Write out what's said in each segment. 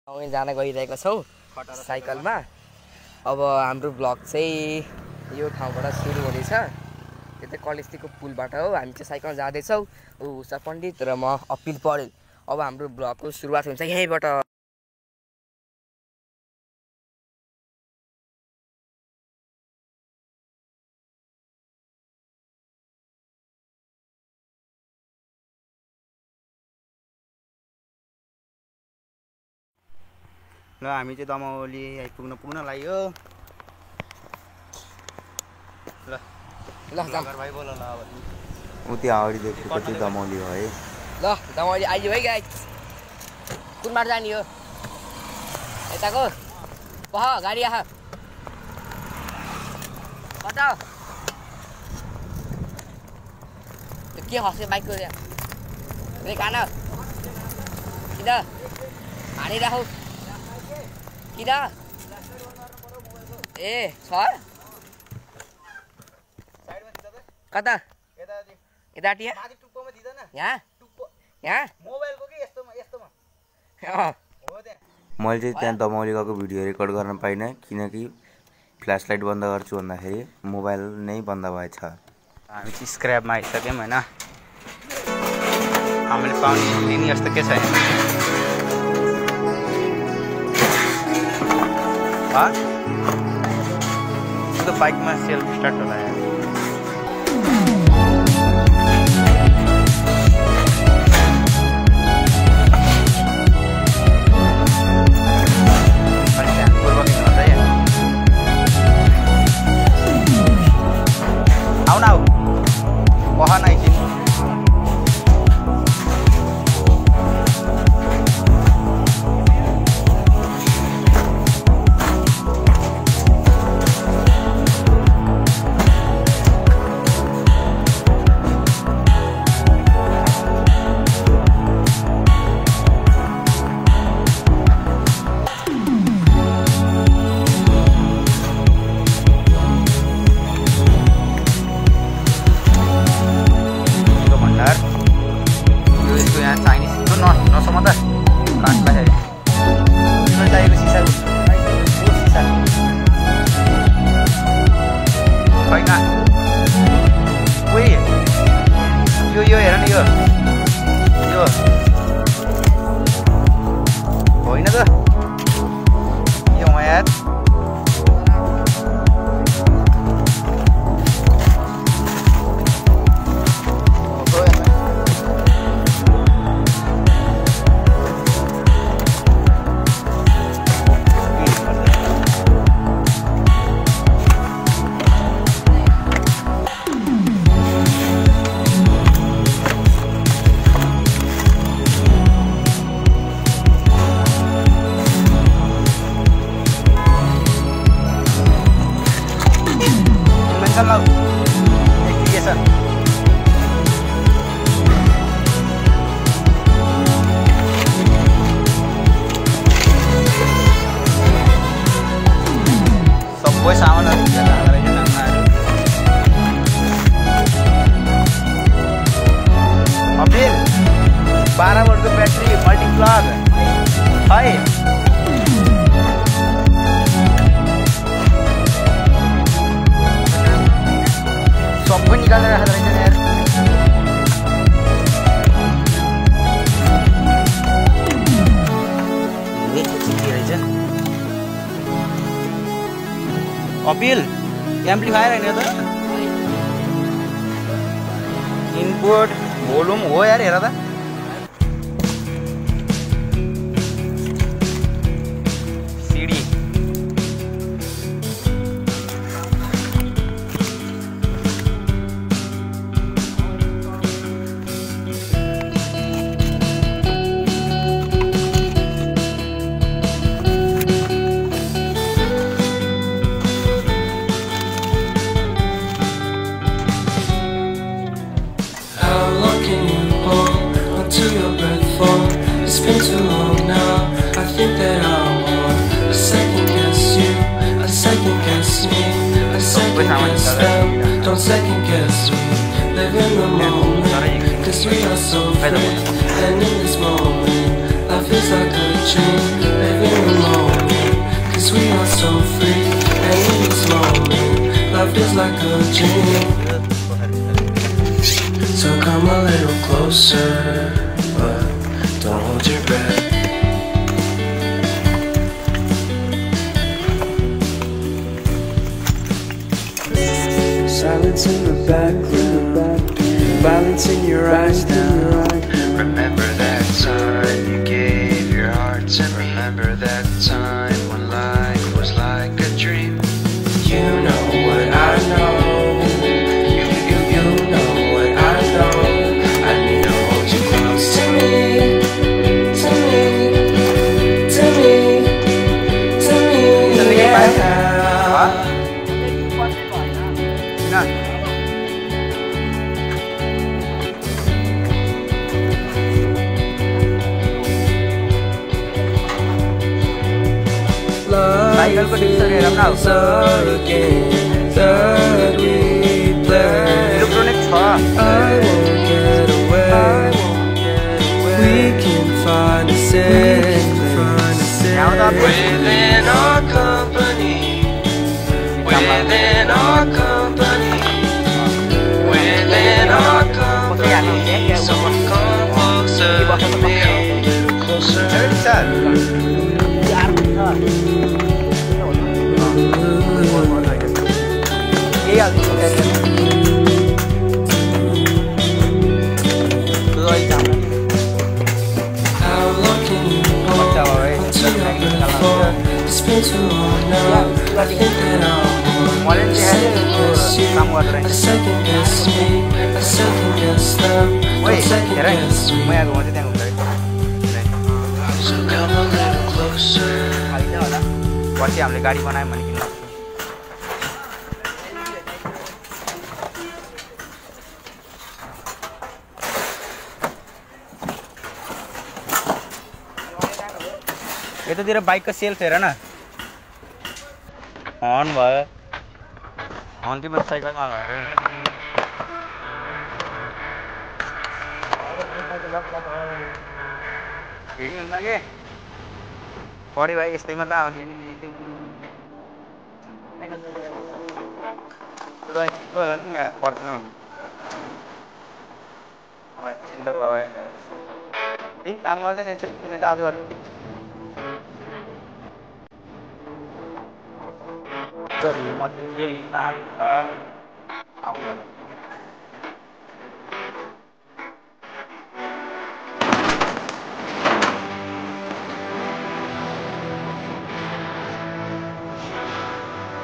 जान गइरहेको छौँ साइकलमा। अब हाम्रो ब्लग चाहिँ यो ठाउँबाट सुरु हुनेछ। यो चाहिँ कलेजको पुलबाट हो। हामी चाहिँ साइकलमा जाँदैछौँ। उषा पण्डित र म अपिल पढेल। अब हाम्रो ब्लगको सुरुवात हुन्छ यहीँबाट। ल हामी चाहिँ दमौली पुग्न लाग्यो। ल ल भाइ बोल ल अब उति अगाडि देखेको चाहिँ दमौली हो है। ल दमौली आइयो है गाइस। कुन बाटो जाने हो? यताको पह गाडी आह कता के हस्यो बाइकको रे कान किन हानिराखौ किन ए सर कता यताटी यहाँ यहाँ मैले चाहिँ त्यहाँ दमौली गएको भिडियो रेकर्ड गर्न पाइनँ किनकि फ्ल्यास लाइट बन्द गर्छु भन्दाखेरि मोबाइल नै बन्द भएछ। हामी चाहिँ स्क्रैपमा आइसक्यौँ होइन। हामीले पाउने दिने जस्तो के छैन। तो बाइक में सेल्फ स्टार्ट हो रहा है। आओ ना वहाँ नहीं थी। यो हेर न यो होइन त यो यार Hello. Navigation. Subway sama lah. Apil 12 volt का बैटरी मल्टी प्लग है। सबको निकालेर राखेर रहेछ यार। अपिल एम्प्लिफायर होइन त इनपुट भोल्युम हो यार हेर त। CD It's been too long now. I think that I want a second guess you, a second guess me, a second guess them. Don't second guess me. Live in the moment, 'cause we are so free. And in this moment, life is like a dream. like a dream. So come a little closer, but don't hold your breath. Silence in the background, violence in your eyes now. Remember that time you gave your heart to me. Remember that time when life was like a dream. You know what I know. You know what I know. I need to hold you close to me, to me, to me, to me. Yeah. Cycle को डिक्सर हेरौँ न electronic छ Within our company, within our company, within our company, someone come closer to me, closer. It's been too long now. I think that I'll second guess me, I second guess them, don't second guess me. So come a little closer. पछि हामीले गाडी बनायौँ भने किन यतातिर बाइकको self हेर न हर्न भयो हर्न तिम्रो साइकलमा भयो पढ्यो भाइ यस्तैमा त आउने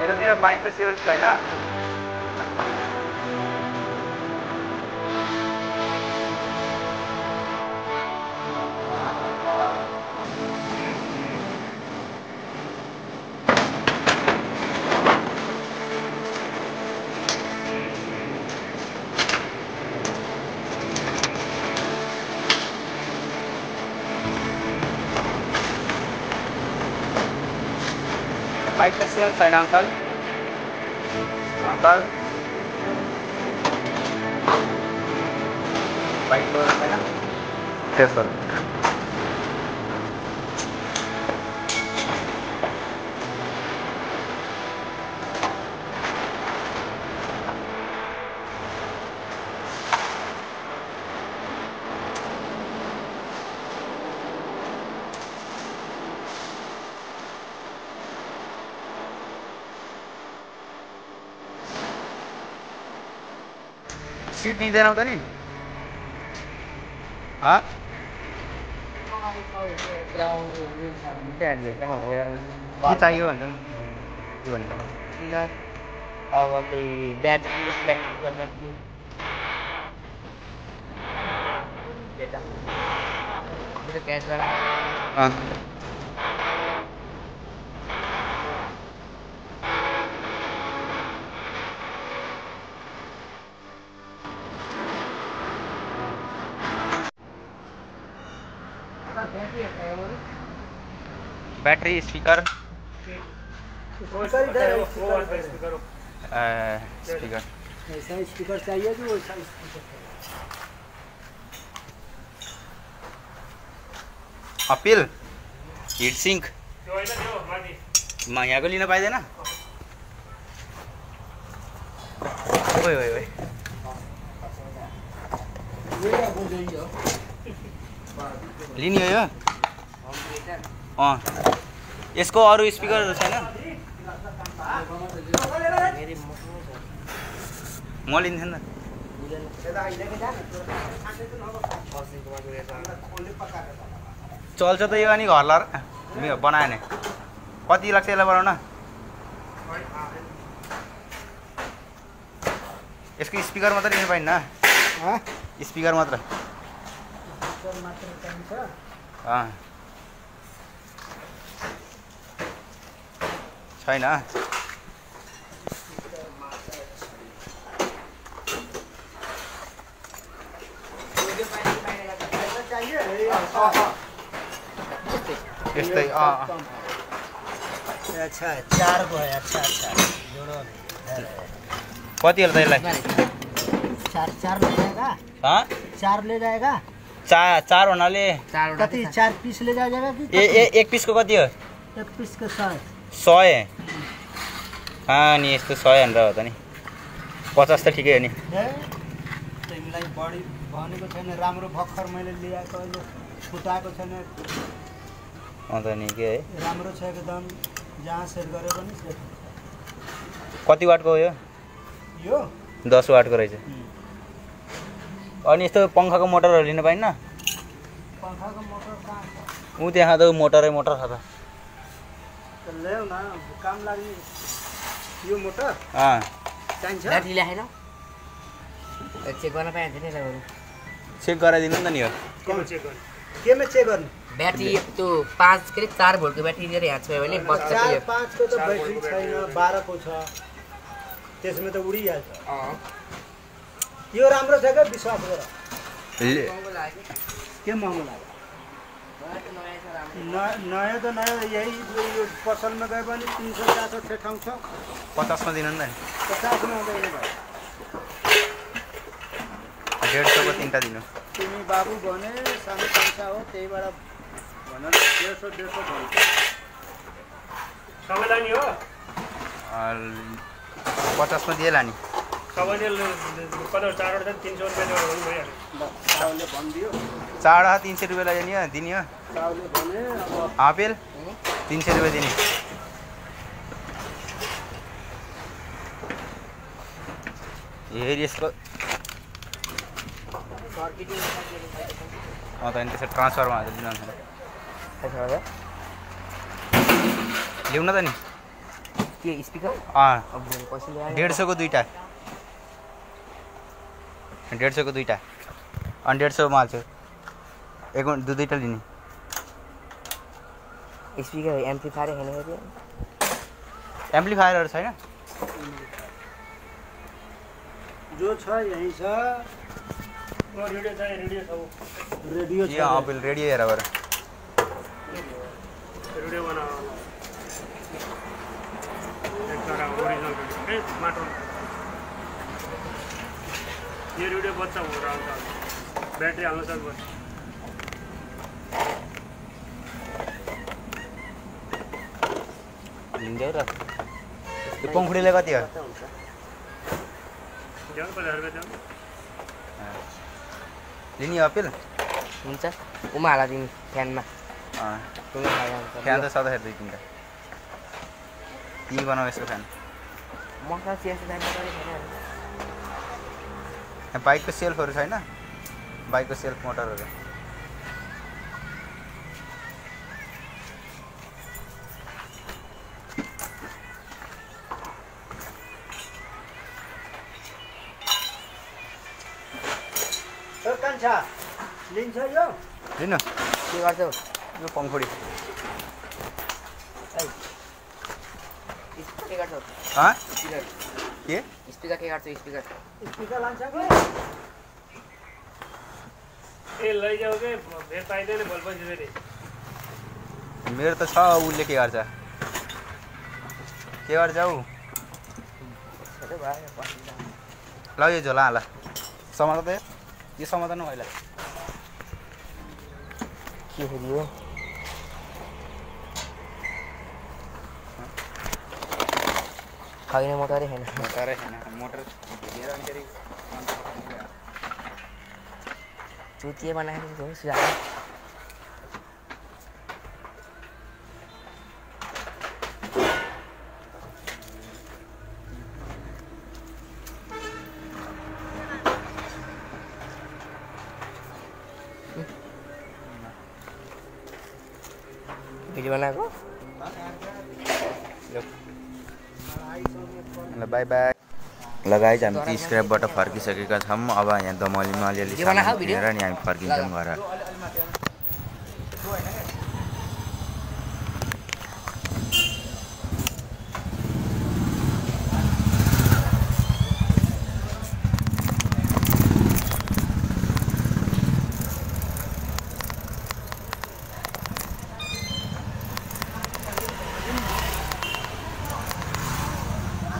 यतातिर बाइक त सेल्स छैन बाइक त सेल्स छैन अङ्कल अङ्कल बाइक छैन त्यसो सीट दिँदैनौ त नि के चाहियो भन्छ अब बैटरी स्पीकर स्पीकर ऐसा स्पीकर चाहिए कि वैसा स्पीकर अपिल हिट सिंक यहाँको लिन पाइँदैन ओइ ओइ ओइ लिने हो यो यसको अरू स्पिकरहरू छैन म लिन्थेँ नि चल्छ त यो अनि घरला बनायो नि कति लाग्छ यसलाई बनाउन यसको स्पिकर मात्र लिनु पाइन्न स्पिकर मात्र छैन यस्तै अच्छा 4 को है अच्छा जोड़ो कति होला त यसलाई 4 ले जाएगा 4 ले जाएगा चार भन्नाले कति 4 पीस ले जाएगा कि एक पिसको कति हो एक पीस को 100 नि यस्तो 100 भनेर हो त नि 50 त ठिकै हो नि तिमीलाई बढी भनेको छैन राम्रो भर्खर मैले ल्याएको अहिले फुटाएको छैन अन्त नि के है राम्रो छ एकदम जहाँ सेट गरे पनि कति वाटको हो यो 10 वाटको रहेछ अनि यस्तो पंखाको मोटरहरू लिन पाइन्न पंखाको मोटर कहाँ छ उ त्यहाँ त मोटरै मोटर छ त ल्याउ न काम लाग्ने यो मोटर चाहिन्छ ब्याट्री ल्याएन चेक गर्न पाइन्छ नि तपाईँहरू चेक गराइदिनु नि त नि हो केमा चेक गर्ने केमा चेक गर्ने ब्याट्री त्यो 5 के 4 भोल्टको ब्याट्री लिएर यहाँ छोयो भने बच्चा 5 को त ब्याट्री छैन 12 को छ त्यसमा त उडिहाल्छ यो राम्रो छ के विश्वास गर के महँगो लाग्यो नयाँ त नयाँ यही यो पसलमा गए पनि 300 400 ठाउँ छ 50 मा दिनु नि 50 मा हुँदैन भाइ 150 को 3टा दिनु तिमी बाबु भने सानो पैसा हो त्यहीबाट भन 150 भन्छ सबैलाई नि हो 50 मा दिएला नि सबैले कता 4 वटा 300 रुपैयाँ दिएर भन्नु भइहाल्यो ल साउले भनिदियो चाडा 300 रुपैयाँ दिने हो साउले भने अब आपेल 300 रुपैयाँ दिने हेरी यसको त अनि त्यसो ट्रान्सफरमा हालेर दिनु ल्याउन त नि के स्पिकर 150 को 2टा 150 को 2टा अनि 150 मा हाल्छु एक दुईटा लिने स्पिकर एम्प्लिफायर हैन फेरि एम्प्लिफायरहरु छैन जो छ यही छ रेडियो छ रेडियो छ रेडियो छ यो आपेल रेडियो हेर गर रेडियो बनाऊ एकरा ओरिजिनल रेडियो माटो यो रेडियो बच्चा हो र ब्याट्री हाल्न सक्छ लिन्देऊ र त्यो पंखुडीले कति हो जाऊ 50 रुपैयाँ लिने अपेल हुन्छ उमा हाला दिनु फ्यानमा फ्यान त सधैँ हेर्दै तिमीलाई तिमी बनाऊ यसको फ्यान मसा चेन्ज गर्न पनि छैन बाइकको सेल्फहरू छैन बाइकको सेल्फ मोटरहरू कान्छा लिन्छ यो लिनु के गर्छौ यो पंखुडी के गर्छौ के स्पिकर के गर्छौ स्पिकर स्पिकर लान्छ कि ए लैजाऊ के भेट पाइदैन भोलपछि फेरि मेरो त छ उसले के गर्छ ऊ ल यो झोला हाल समात त यो समाधान होइन के फेरि हो छैन मोटरै छैन मोटरै छैन मोटर भिजेर अनि फेरि चुतिए बनाएको हो सुझाव भिडियो बनाएको ल बाई बाई ल गाइज हामी चाहिँ स्क्रैपबाट फर्किसकेका छौँ अब यहाँ दमौलीमा अलिअलि सामान किनेर अनि हामी फर्किन्छौँ घर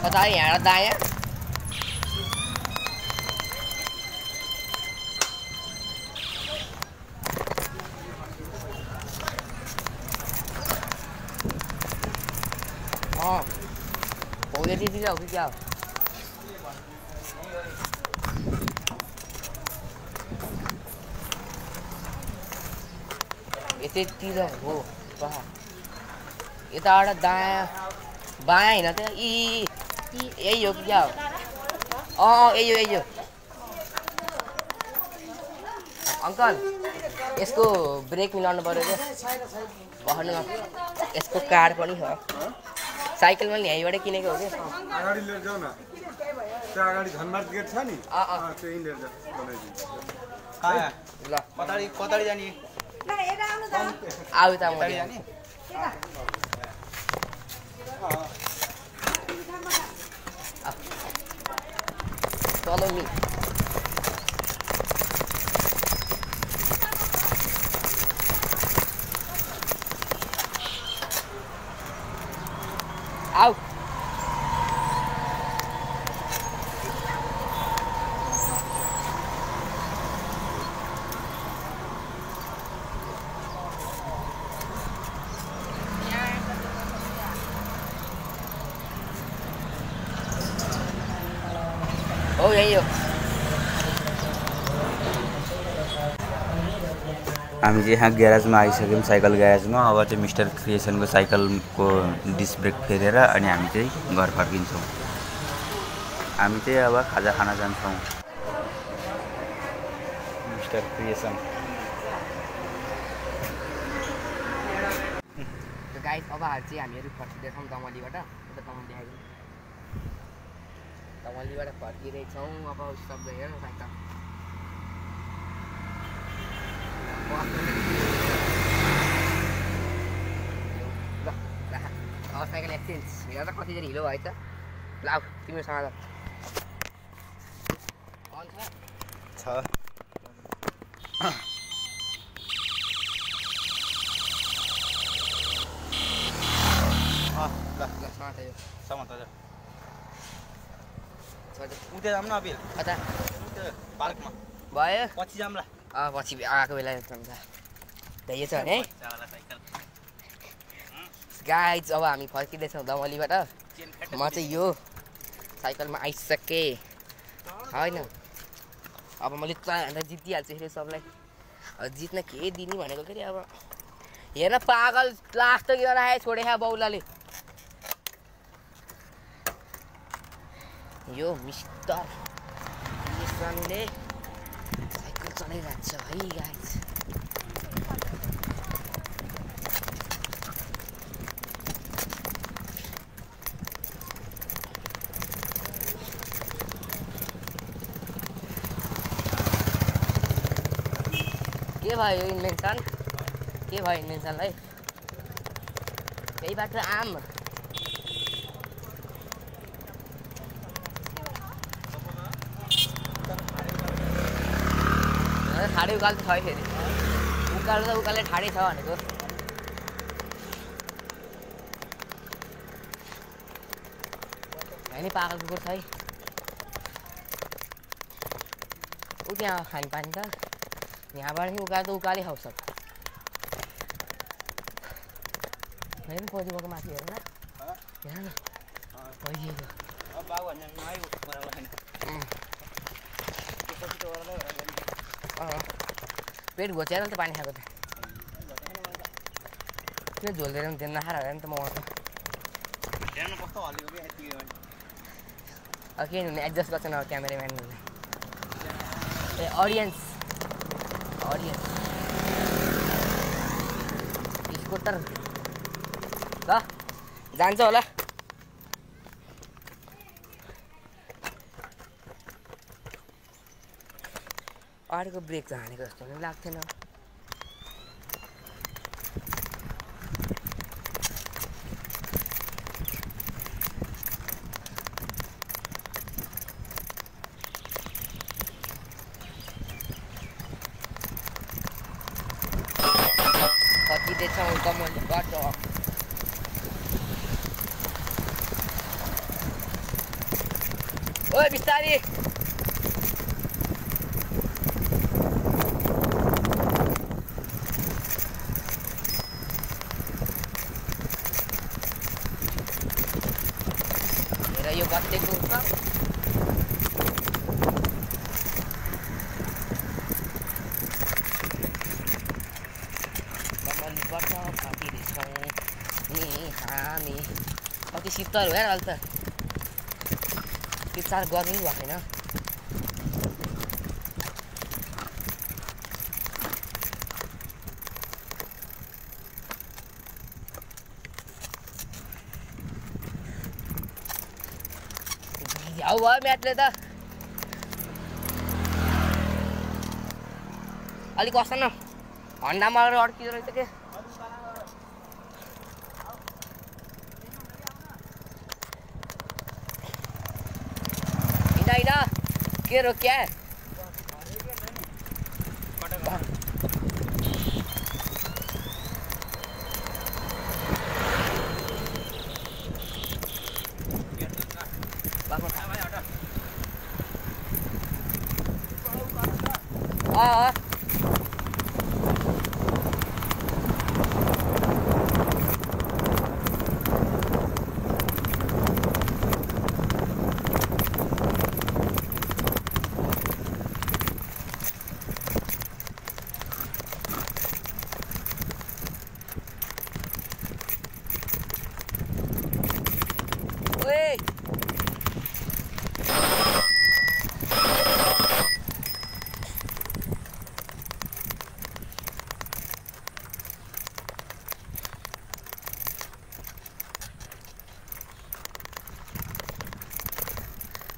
कता यहाँ दायाँ हो गया दीदी जाओ क्या यतैतिर हो यताबाट दायाँ बायाँ होइन त यही हो कि क्या हो यही हो अङ्कल यसको ब्रेक मिलाउनु पऱ्यो क्या भन्नुमा यसको कार पनि छ साइकल पनि यहीँबाट किनेको हो क्या अगाडि लिएर जाऊ न त्यो अगाडि धनमार्ग गेट छ नि त्यही लिएर जाऊ ल कताडी जाने आऊ त म चलो नि आऊ हो यही हो हामी चाहिँ यहाँ ग्यारेजमा आइसक्यौँ साइकल ग्यारेजमा अब चाहिँ मिस्टर क्रिएसनको साइकलको डिस्क ब्रेक फेरेर अनि हामी चाहिँ घर फर्किन्छौँ हामी चाहिँ अब खाजा खान जान्छौँ मिस्टर क्रिएसन गाइस अब चाहिँ हामीहरू फर्किँदैछौँ दमलीबाट दमलीबाट फर्किँदैछौँ अब शब्द हेर साइकल ल साइकल एक्सचेन्ज हेर त कतिजना हिलो भयो त ल आऊ तिमीसँग छ उता जाऊँ न अबिल कता पार्कमा भयो पछि जाऊँ ल पछि आएको बेला जान्छ त्यही छ भने गाइज अब हामी फर्किँदैछौँ दमलीबाट म चाहिँ यो साइकलमा आइसकेँ होइन अब मैले त जितिहाल्छु फेरि सबलाई अब जित्न के दिने भनेको फेरि अब हेर्न पागल लास्ट त राखेको छोडेको बाउलाले यो मिस्टर क्रिएसनले साइकल चलाइरहेको छ है गाइज के भयो इन्भेन्सन के भयो इन्भेन्सनलाई त्यही बाटो आम ठाडै उकालो त छ फेरि उकालो त उकालो ठाडै छ भनेको होइन पागल कुकुर छ है ऊ त्यहाँ खानेपानी त यहाँबाट नि उकालो त उकालै खाउँछ हेर नि पछि गएको माथि हेर न हेर न अब बाबु भन्ने नआयो बराबर छैन त्यसपछि त ओरलै पेट घोचेर त पानी खाएको त किन झोल्दैन नि त्यो नखाएर होला नि त म त हेर्नु कस्तो हल्लियो कि यतिकै भने अब केही हुने एडजस्ट गर्छ न क्यामेराम्यानहरूले ए अडियन्स स्कुटर ल जान्छ होला अगाडिको ब्रेक त हानेको जस्तो पनि लाग्थेन कति देख्छौँ त मैले बाटो ओए बिस्तारी हेर यो गत्तेको हुन्छ कमलीबाट फाटिरहेछौँ नि हामी कति शीतल हो यार अहिले त त्यो चार गर्मी पनि भएको छैन झ्याउ भयो म्याटले त अलिक कस्तो न हन्डामा अड्किँदो रहेछ के हिँड के रोक्या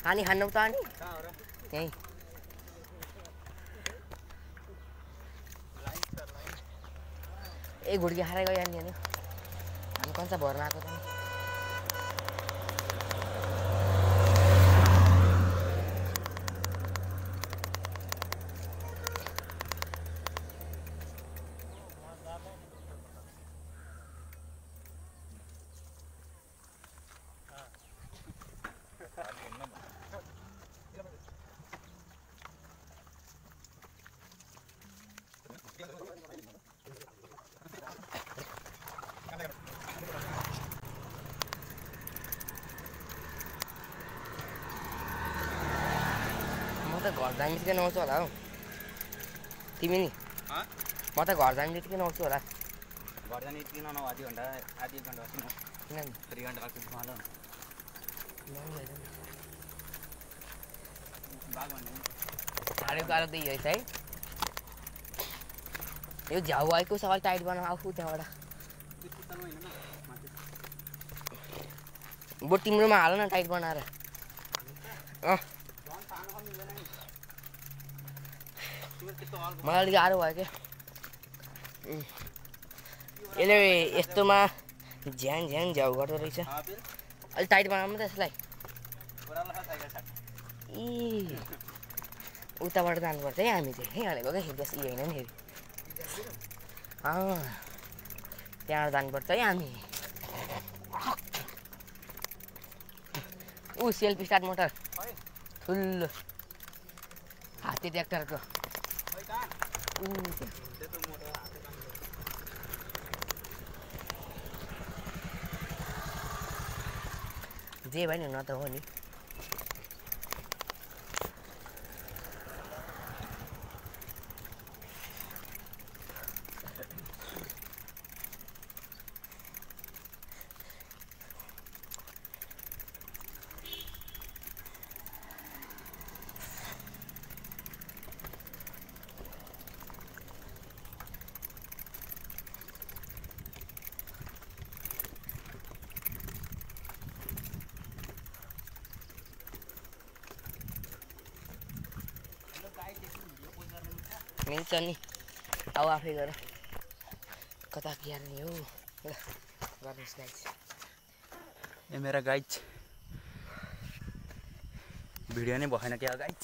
पानी खानु त अनि यहीँ ए घुड्की खाएर गयो नि हामी कन्छ भर्न आएको त घर जाने बित्तिकै नआउँछु होला हौ तिमी नि म त घर जाने बित्तिकै नआउँछु होला घर जाने बित्तिकै नआउ आधी घन्टा आधी एक घन्टा बस्नु किन नि 3 घन्टा लाग्छ मलाई साह्रै गाह्रो त यो है यो झ्याउ आएको छ अलिक टाइट बनाऊ आफू त्यहाँबाट बरु तिम्रोमा हाल न टाइट बनाएर मलाई अलिक गाह्रो भयो क्या यसले यस्तोमा झ्याङ झ्याङ झ्याउ गर्दो रहेछ अलिक टाइट बनाउनु त यसलाई ए उताबाट जानुपर्छ है हामी चाहिँ है भनेको क्या बेसी होइन नि त्यहाँबाट जानुपर्छ है हामी ऊ सेल्फ स्टार्ट मोटर ठुलो हात्ती ट्र्याक्टरको जे भयो नि न त हो नि मिल्छ नि अब आफै गर कता क्यार नि हो ल गर्नुहोस् गाइज ए मेरा गाइज भिडियो नै भएन क्या गाइज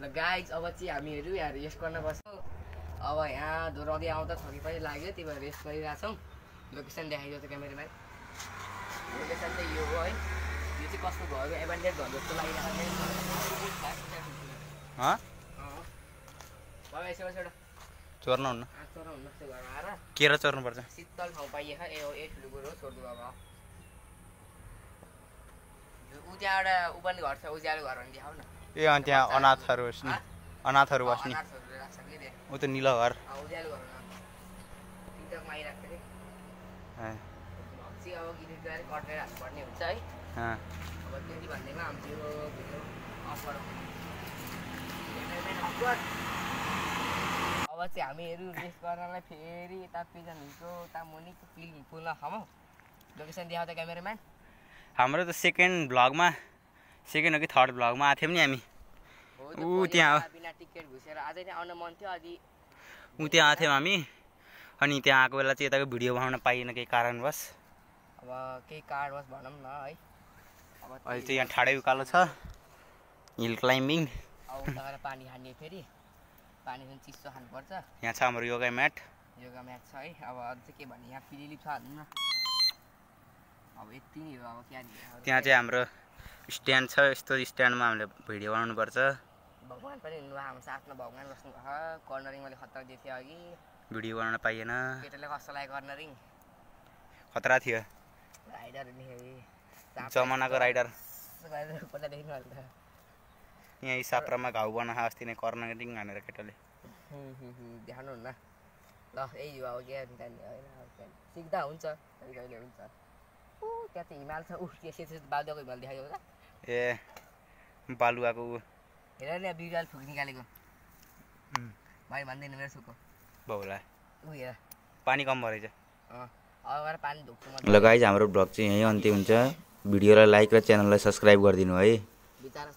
ल गाइज अब चाहिँ हामीहरू यहाँ रेस्ट गर्न बस्छौँ अब यहाँ दोहोऱ्याउँदै आउँदा थकी पनि लाग्यो त्यही भएर रेस्ट गरिरहेछौँ लोकेसन देखाइदियो त क्यामेराम्यान लोकेसन चाहिँ यो हो है यो चाहिँ कस्तो भयो एभेन्टेज भयो जस्तो लागिरहेको छ चोर्न हुन्न चोर्न हुन्न त्यो घरमा आएर केरा चोर्नुपर्छ शीतल ठाउँ पाइएछ ए ठुलो कुरो छोड्नु अब ऊ त्यहाँ एउटा ऊ पनि घर छ उज्यालो घर भने देखाउ न ए अनि त्यहाँ अनाथहरू बस्ने अनाथहरू बस्ने ऊ त निलो घर उज्यालो घर टिकटकमा आइरहेको थियो अब गीत गएर कटेर हाल्नुपर्ने हुन्छ है अब त्यति भन्दैमा हाम्रो भिडियो अफ गरौँ अब चाहिँ हामीहरू रेस्ट गर्नलाई फेरि यता पिजनको उता मुनिको पुलमा खाउँ लोकेसन देखाउ त क्यामेराम्यान हाम्रो त सेकेन्ड भ्लगमा सेकेन्ड हो कि थर्ड भ्लगमा आएको थियौँ नि हामी ऊ त्यहाँ बिना टिकट घुसेर अझै नै आउन मन थियो अलि ऊ त्यहाँ आएको थियौँ हामी अनि त्यहाँ आएको बेला चाहिँ यताको भिडियो बनाउन पाइएन केही कारणवश अब केही कारणवश भनौँ न है अब अहिले चाहिँ यहाँ ठाडै उकालो छ हिल क्लाइम्बिङ अब उता गएर पानी खाने फेरि पानी पनि चिसो खानुपर्छ यहाँ छ हाम्रो योगा म्याट छ है अब अझ चाहिँ के भने यहाँ फिलिप छ हाल्नु न अब यति नै हो अब क्या त्यहाँ चाहिँ हाम्रो स्ट्यान्ड छ यस्तो स्ट्यान्डमा हामीले भिडियो बनाउनुपर्छ भगवान् पनि हुनुभयो हाम्रो साथमा भगवान् बस्नु भएको कर्नरिङ मैले खतरा दिएको थियो अघि भिडियो बनाउन पाइएन केटाले कस्तो लाग्यो कर्नरिङ खतरा थियो राइडर जमानाको राइडर पहिला देख्नु होला त यहाँ साप्रामा घाउ बनाएको अस्ति नै कर्नरिङ हानेर केटाले देखाउनु हुन्न ल यही हो अब के होइन सिक्दा हुन्छ कहिले कहिले हुन्छ त्यहाँ चाहिँ हिमाल छ त्यस बालुवाको हिमाल देखाइदियो होला ए बालुवाको हेर नि बिरुवाले थुक निकालेको भाइ भन्दैन मेरो सुको भयो होला ऊ हेर पानी कम भएछ अब गएर पानी धुक्छु ल गाइज हाम्रो भ्लग चाहिँ यहीँ अन्त्य हुन्छ भिडियोलाई लाइक र च्यानललाई सब्सक्राइब गरिदिनु है बिचारा